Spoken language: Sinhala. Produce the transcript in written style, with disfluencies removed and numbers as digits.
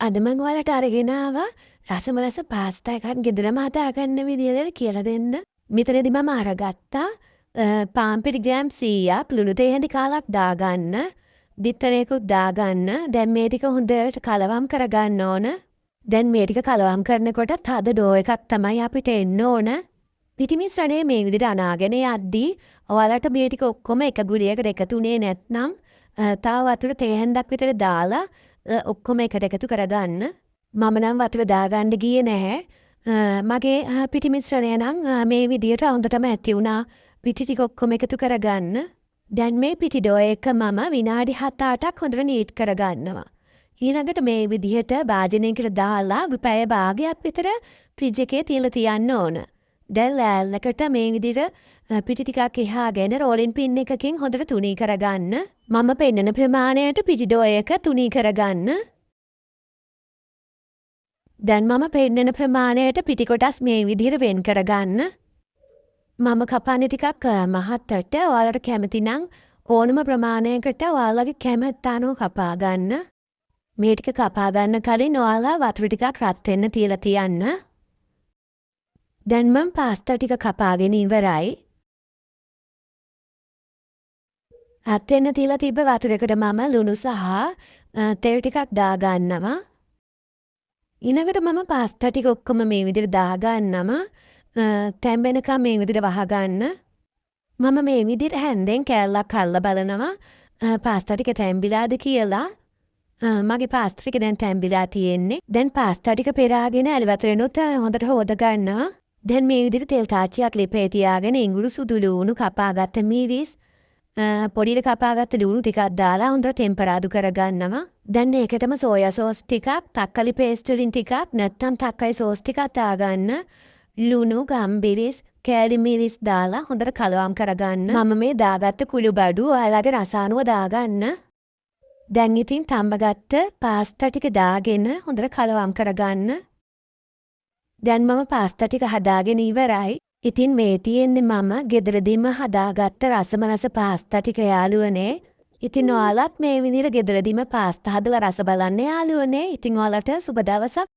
අද මං ඔයාලට අරගෙන ආවා රසම රස පාස්තා එකක් ගෙදරම හදාගන්න විදියට කියලා දෙන්න. මෙතනදී මම අරගත්තා පාන් පිටි ග්‍රෑම් 100ක් ලුණු තේ හැඳි කාලක් දාගන්න. බිත්තරයකුත් දාගන්න. දැන් මේ ටික හොඳට කලවම් කරගන්න ඕන. දැන් මේ ටික කලවම් කරනකොට තද ඩෝ එකක් තමයි අපිට එන්න ඕන. පිටිමිශ්‍රණය මේ විදිහට අනාගෙන යද්දී ඔයාලට මේ ටික ඔක්කොම එක ගුලියකට එකතු වුණේ නැත්නම් තව වතුර තේ හැන්දක් විතර දාලා ඔක්කොම එකට එකතු කරගන්න. මම නම් වතුර දාගන්න ගියේ නැහැ. මගේ පිටිමිශ්‍රණය නම් මේ විදිහට හොඳටම ඇති වුණා. පිටි ටික ඔක්කොම එකතු කරගන්න. දැන් මේ පිටි ඩෝ එක මම විනාඩි 7-8ක් හොඳට නීට් කරගන්නවා. ඊළඟට මේ විදිහට භාජනයකට දාලා පැය භාගයක් විතර ෆ්‍රිජ් එකේ තියලා තියන්න ඕන. දැන් ලෑල්ලකට මේ විදිහට පිටි ටිකක් එහාගෙන රෝලින් පින් එකකින් හොඳට තුනී කරගන්න. මම පෙන්නන ප්‍රමාණයට පිටි ඩෝ එක තුනී කරගන්න. දැන් මම පෙන්නන ප්‍රමාණයට පිටි කොටස් මේ විදිහට වෙන් කරගන්න. මම කපන්නේ ටිකක් මහත්තට. ඔයාලට කැමති නම් ඕනම ප්‍රමාණයකට ඔයාලගේ කැමැත්ත අනුව කපා ගන්න. මේ ටික කපා ගන්න කලින් ඔයාලා වතුර ටිකක් රත් වෙන්න තියලා තියන්න. දැන් මම පාස්තා ටික කපාගෙන ඉවරයි. රත් වෙන්න තියලා තිබ්බ වතුරකට මම ලුණු සහ තෙල් ටිකක් දාගන්නවා. ඊළඟට මම පාස්තා ටික ඔක්කොම මේ විදිහට දාගන්නම තැම්බෙනකම් මේ විදිහට වහගන්න. මම මේ විදිහට හැන්දෙන් කෑල්ලක් අල්ල බලනවා පාස්තා ටික තැම්බිලාද කියලා. මගේ පාස්තා ටික දැන් තැම්බිලා තියෙන්නේ. දැන් පාස්තා ටික පෙරාගෙන ඇලි වතුරෙනුත් හොඳට හොද ගන්නවා. දැන් මේ විදිහට තෙල් තාච්චියක් ලිපේ තියාගෙන ඉඟුරු සුදු ලුණු කපාගත්ත මිරිස් පොඩියට කපාගත්ත ලුණු ටිකක් දාලා හොඳට ටෙම්පරාදු කරගන්නවා. දැන් ඒකටම සෝයා සෝස් ටිකක්, තක්කලි පේස්ට් වලින් ටිකක් නැත්නම් තක්කයි සෝස් ටිකක් දාගන්න. ලුණු, ගම්බිරිස්, කෑලි මිරිස් දාලා හොඳට කලවම් කරගන්න. මම මේ දාගත්ත කුළු බඩු ඔයාලගේ රස අනුව දාගන්න. දැන් ඉතින් තඹගත්ත පාස්තා ටික දාගෙන හොඳට කලවම් කරගන්න. දැන් මම පාස්තා ටික හදාගෙන ඉවරයි. ඉතින් මේ තියෙන්නේ මම ගෙදරදීම හදාගත්ත රසම රස පාස්තා ටික යාළුවනේ. ඉතින් ඔයාලත් මේ විදිහට ගෙදරදීම පාස්තා හදලා රස බලන්න යාළුවනේ. ඉතින් ඔයාලට සුබ දවසක්.